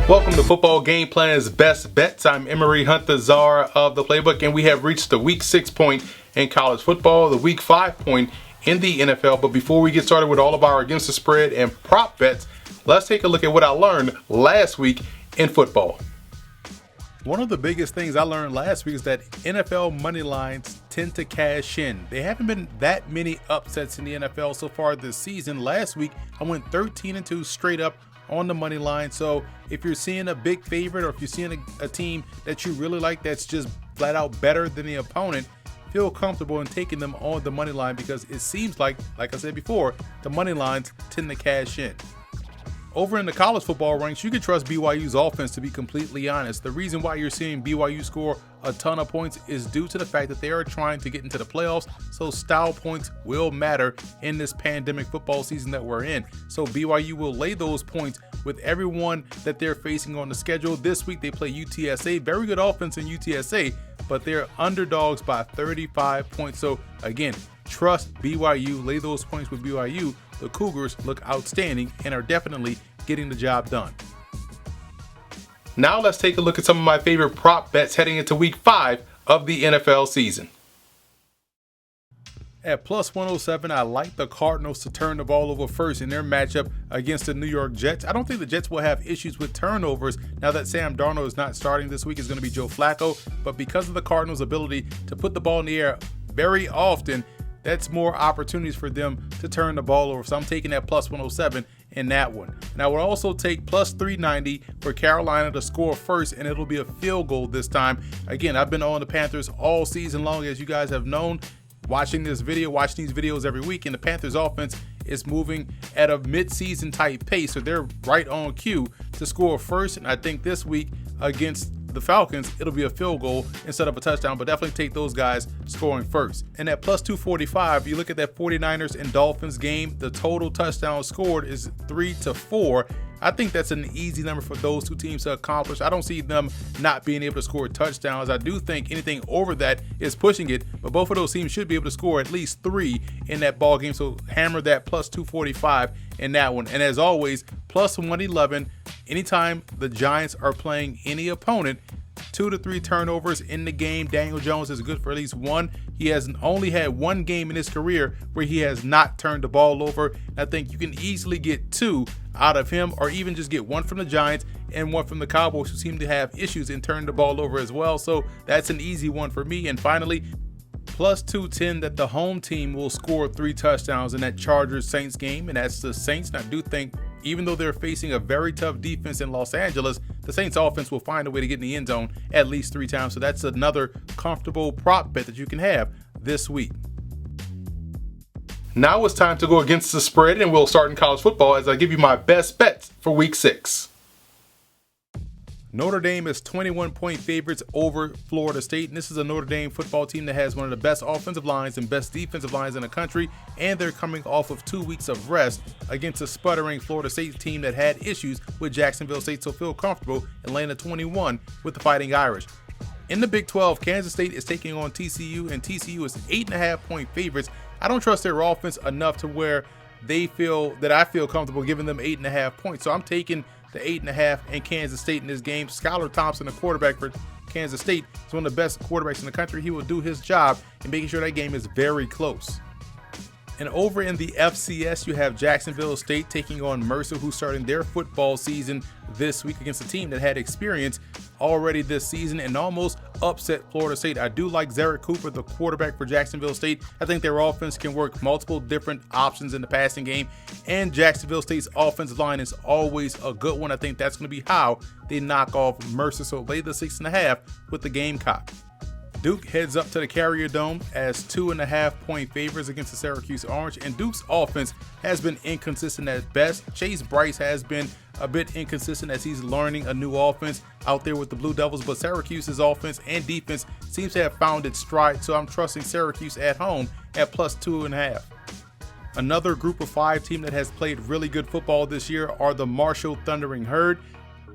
Welcome to Football Game Plan's Best Bets. I'm Emery Hunt, the czar of the playbook, and we have reached the Week 6 point in college football, the Week 5 point in the NFL. But before we get started with all of our against the spread and prop bets, let's take a look at what I learned last week in football. One of the biggest things I learned last week is that NFL money lines tend to cash in. There haven't been that many upsets in the NFL so far this season. Last week, I went 13-2 straight up on the money line. So if you're seeing a big favorite or if you're seeing a team that you really like that's just flat out better than the opponent, feel comfortable in taking them on the money line because it seems like I said before, the money lines tend to cash in. Over in the college football ranks, you can trust BYU's offense, to be completely honest. The reason why you're seeing BYU score a ton of points is due to the fact that they are trying to get into the playoffs, so style points will matter in this pandemic football season that we're in. So BYU will lay those points with everyone that they're facing on the schedule. This week they play UTSA, very good offense in UTSA, but they're underdogs by 35 points. So again, trust BYU, lay those points with BYU. The Cougars look outstanding and are definitely getting the job done. Now let's take a look at some of my favorite prop bets heading into Week 5 of the NFL season. At plus 107, I like the Cardinals to turn the ball over first in their matchup against the New York Jets. I don't think the Jets will have issues with turnovers now that Sam Darnold is not starting this week. It's going to be Joe Flacco, but because of the Cardinals' ability to put the ball in the air very often, that's more opportunities for them to turn the ball over. So I'm taking that plus 107 in that one. And I would also take plus 390 for Carolina to score first, and it'll be a field goal this time. Again, I've been on the Panthers all season long, as you guys have known, watching these videos every week, and the Panthers offense is moving at a mid-season type pace, so they're right on cue to score first. And I think this week against the Falcons, it'll be a field goal instead of a touchdown, but definitely take those guys scoring first. And at plus 245, you look at that 49ers and Dolphins game, the total touchdown scored is 3-4. I think that's an easy number for those two teams to accomplish. I don't see them not being able to score touchdowns. I do think anything over that is pushing it, but both of those teams should be able to score at least 3 in that ball game. So hammer that plus 245 in that one. And as always, plus 111 anytime the Giants are playing any opponent. 2 to 3 turnovers in the game. Daniel Jones is good for at least one. He has only had one game in his career where he has not turned the ball over. I think you can easily get 2 out of him, or even just get 1 from the Giants and 1 from the Cowboys, who seem to have issues in turning the ball over as well. So that's an easy one for me. And finally, plus 210 that the home team will score 3 touchdowns in that Chargers-Saints game, and that's the Saints. And I do think, even though they're facing a very tough defense in Los Angeles, the Saints offense will find a way to get in the end zone at least 3 times. So that's another comfortable prop bet that you can have this week. Now it's time to go against the spread, and we'll start in college football as I give you my best bets for Week 6. Notre Dame is 21-point favorites over Florida State, and this is a Notre Dame football team that has one of the best offensive lines and best defensive lines in the country, and they're coming off of 2 weeks of rest against a sputtering Florida State team that had issues with Jacksonville State, so feel comfortable in laying a 21 with the Fighting Irish. In the Big 12, Kansas State is taking on TCU, and TCU is 8.5-point favorites. I don't trust their offense enough to where I feel comfortable giving them 8.5 points, so I'm taking the 8.5 and Kansas State in this game. Skylar Thompson, the quarterback for Kansas State, is one of the best quarterbacks in the country. He will do his job in making sure that game is very close. And over in the FCS, you have Jacksonville State taking on Mercer, who's starting their football season this week against a team that had experience already this season and almost upset Florida State. I do like Zarek Cooper, the quarterback for Jacksonville State. I think their offense can work multiple different options in the passing game, and Jacksonville State's offensive line is always a good one. I think that's going to be how they knock off Mercer, so lay the 6.5 with the Gamecock. Duke heads up to the Carrier Dome as 2.5-point favorites against the Syracuse Orange, and Duke's offense has been inconsistent at best. Chase Bryce has been a bit inconsistent as he's learning a new offense out there with the Blue Devils, but Syracuse's offense and defense seems to have found its stride, so I'm trusting Syracuse at home at plus 2.5. Another Group of 5 team that has played really good football this year are the Marshall Thundering Herd.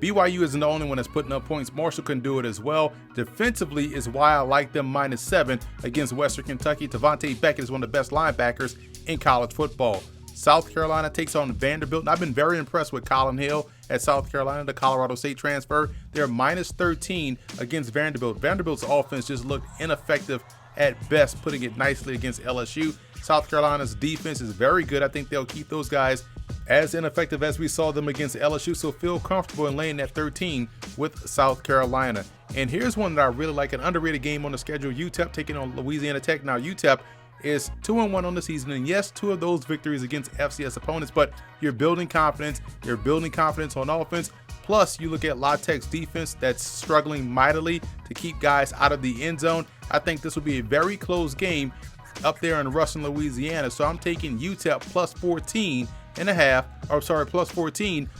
BYU isn't the only one that's putting up points. Marshall can do it as well. Defensively is why I like them -7 against Western Kentucky. Tavante Beckett is one of the best linebackers in college football. South Carolina takes on Vanderbilt, and I've been very impressed with Colin Hill at South Carolina, the Colorado State transfer. They're minus 13 against Vanderbilt. Vanderbilt's offense just looked ineffective at best, putting it nicely against LSU. South Carolina's defense is very good. I think they'll keep those guys as ineffective as we saw them against LSU, so feel comfortable in laying that 13 with South Carolina. And here's one that I really like, an underrated game on the schedule, UTEP taking on Louisiana Tech. Now, UTEP is 2-1 on the season, and yes, 2 of those victories against FCS opponents, but you're building confidence. You're building confidence on offense. Plus, you look at La Tech's defense that's struggling mightily to keep guys out of the end zone. I think this will be a very close game up there in Ruston, Louisiana. So I'm taking UTEP plus 14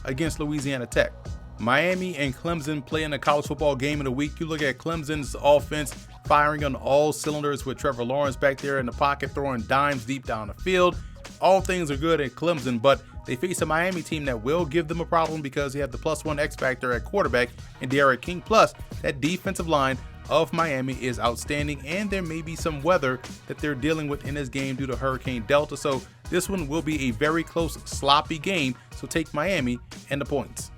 against Louisiana Tech. Miami and Clemson play in a college football game of the week. You look at Clemson's offense firing on all cylinders with Trevor Lawrence back there in the pocket, throwing dimes deep down the field. All things are good at Clemson, but they face a Miami team that will give them a problem because they have the +1 X factor at quarterback and Derek King. Plus, that defensive line of Miami is outstanding, and there may be some weather that they're dealing with in this game due to Hurricane Delta. So this one will be a very close, sloppy game. So take Miami and the points.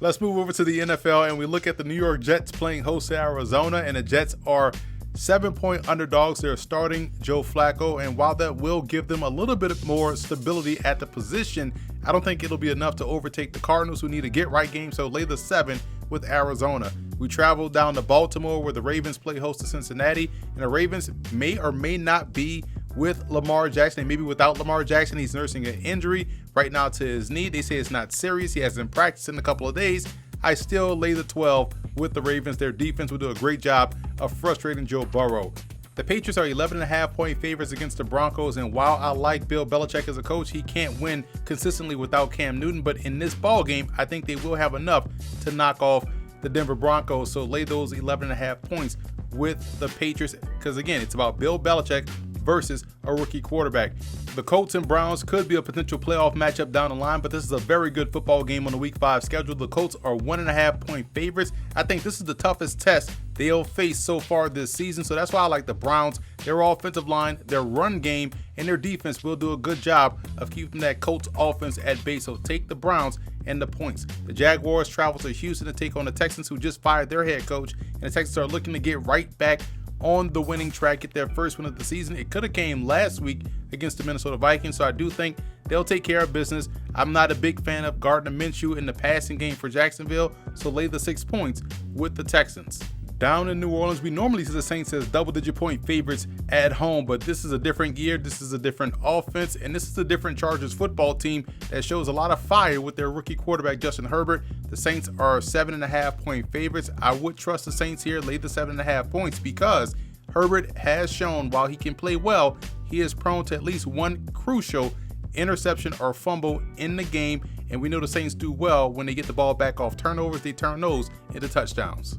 Let's move over to the NFL, and we look at the New York Jets playing host to Arizona, and the Jets are 7-point underdogs. They're starting Joe Flacco, and while that will give them a little bit more stability at the position, I don't think it'll be enough to overtake the Cardinals, who need a get-right game, so lay the 7 with Arizona. We travel down to Baltimore, where the Ravens play host to Cincinnati, and the Ravens may or may not be with Lamar Jackson. They may be without Lamar Jackson. He's nursing an injury right now to his knee. They say it's not serious. He hasn't practiced in a couple of days. I still lay the 12 with the Ravens. Their defense will do a great job of frustrating Joe Burrow. The Patriots are 11.5-point favorites against the Broncos, and while I like Bill Belichick as a coach, he can't win consistently without Cam Newton, but in this ball game, I think they will have enough to knock off the Denver Broncos, so lay those 11.5 points with the Patriots, because again, it's about Bill Belichick versus a rookie quarterback. The Colts and Browns could be a potential playoff matchup down the line, but this is a very good football game on the Week 5 schedule. The Colts are 1.5-point favorites. I think this is the toughest test they'll face so far this season, so that's why I like the Browns. Their offensive line, their run game, and their defense will do a good job of keeping that Colts offense at bay, so take the Browns and the points. The Jaguars travel to Houston to take on the Texans, who just fired their head coach, and the Texans are looking to get right back on the winning track, get their first win of the season. It could have came last week against the Minnesota Vikings, so I do think they'll take care of business. I'm not a big fan of Gardner Minshew in the passing game for Jacksonville, so lay the 6 points with the Texans. Down in New Orleans, we normally see the Saints as double-digit point favorites at home, but this is a different year, this is a different offense, and this is a different Chargers football team that shows a lot of fire with their rookie quarterback, Justin Herbert. The Saints are 7.5-point favorites. I would trust the Saints here, lay the 7.5 points, because Herbert has shown while he can play well, he is prone to at least one crucial interception or fumble in the game, and we know the Saints do well when they get the ball back off turnovers. They turn those into touchdowns.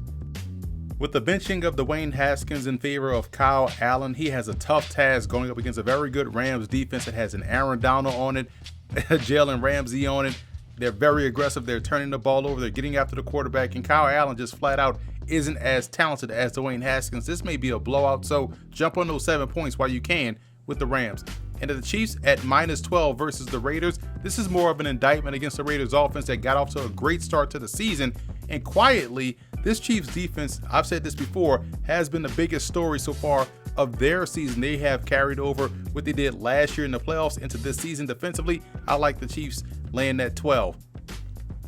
With the benching of Dwayne Haskins in favor of Kyle Allen, he has a tough task going up against a very good Rams defense that has an Aaron Donald on it, Jalen Ramsey on it. They're very aggressive. They're turning the ball over. They're getting after the quarterback, and Kyle Allen just flat out isn't as talented as Dwayne Haskins. This may be a blowout, so jump on those 7 points while you can with the Rams. And the Chiefs at -12 versus the Raiders. This is more of an indictment against the Raiders offense that got off to a great start to the season. And quietly, this Chiefs defense, I've said this before, has been the biggest story so far of their season. They have carried over what they did last year in the playoffs into this season defensively. I like the Chiefs laying that 12.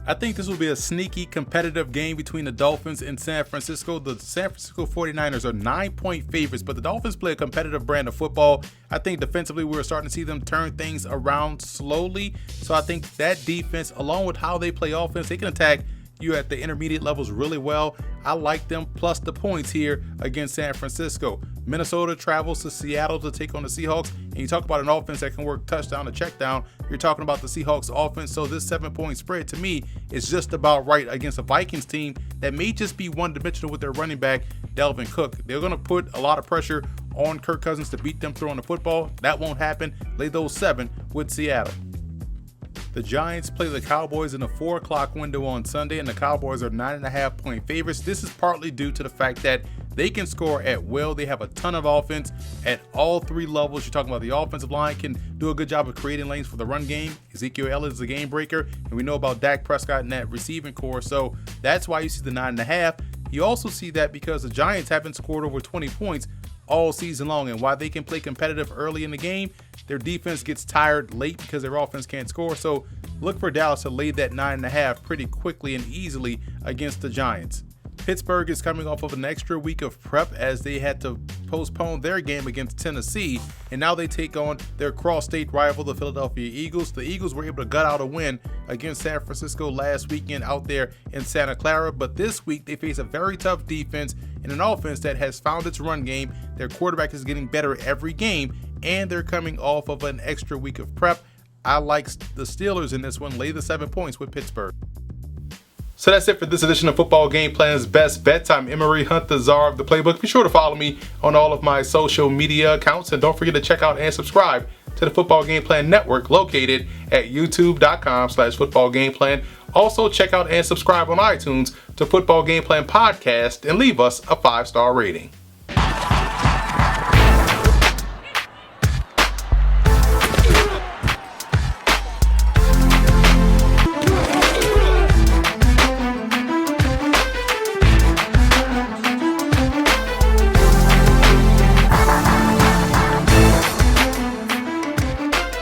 I think this will be a sneaky competitive game between the Dolphins and San Francisco. The San Francisco 49ers are 9-point favorites, but the Dolphins play a competitive brand of football. I think defensively we're starting to see them turn things around slowly. So I think that defense, along with how they play offense, they can attack you at the intermediate levels really well. I like them plus the points here against San Francisco. Minnesota travels to Seattle to take on the Seahawks, and you talk about an offense that can work touchdown to check down. You're talking about the Seahawks offense, so this 7-point spread to me is just about right against a Vikings team that may just be one-dimensional with their running back, Dalvin Cook. They're going to put a lot of pressure on Kirk Cousins to beat them throwing the football. That won't happen. Lay those 7 with Seattle. The Giants play the Cowboys in a 4 o'clock window on Sunday, and the Cowboys are 9.5-point favorites. This is partly due to the fact that they can score at will. They have a ton of offense at all three levels. You're talking about the offensive line can do a good job of creating lanes for the run game. Ezekiel Elliott is a game breaker, and we know about Dak Prescott in that receiving core. So that's why you see the 9.5. You also see that because the Giants haven't scored over 20 points all season long, and while they can play competitive early in the game, their defense gets tired late because their offense can't score. So look for Dallas to lay that 9.5 pretty quickly and easily against the Giants. Pittsburgh is coming off of an extra week of prep as they had to postpone their game against Tennessee, and now they take on their cross-state rival, the Philadelphia Eagles. The Eagles were able to gut out a win against San Francisco last weekend out there in Santa Clara, but this week they face a very tough defense and an offense that has found its run game. Their quarterback is getting better every game, and they're coming off of an extra week of prep. I like the Steelers in this one. Lay the 7 points with Pittsburgh. So that's it for this edition of Football Game Plan's Best Bets. I'm Emery Hunt, the czar of the playbook. Be sure to follow me on all of my social media accounts, and don't forget to check out and subscribe to the Football Game Plan Network located at youtube.com/footballgameplan. Also, check out and subscribe on iTunes to Football Game Plan Podcast and leave us a 5-star rating.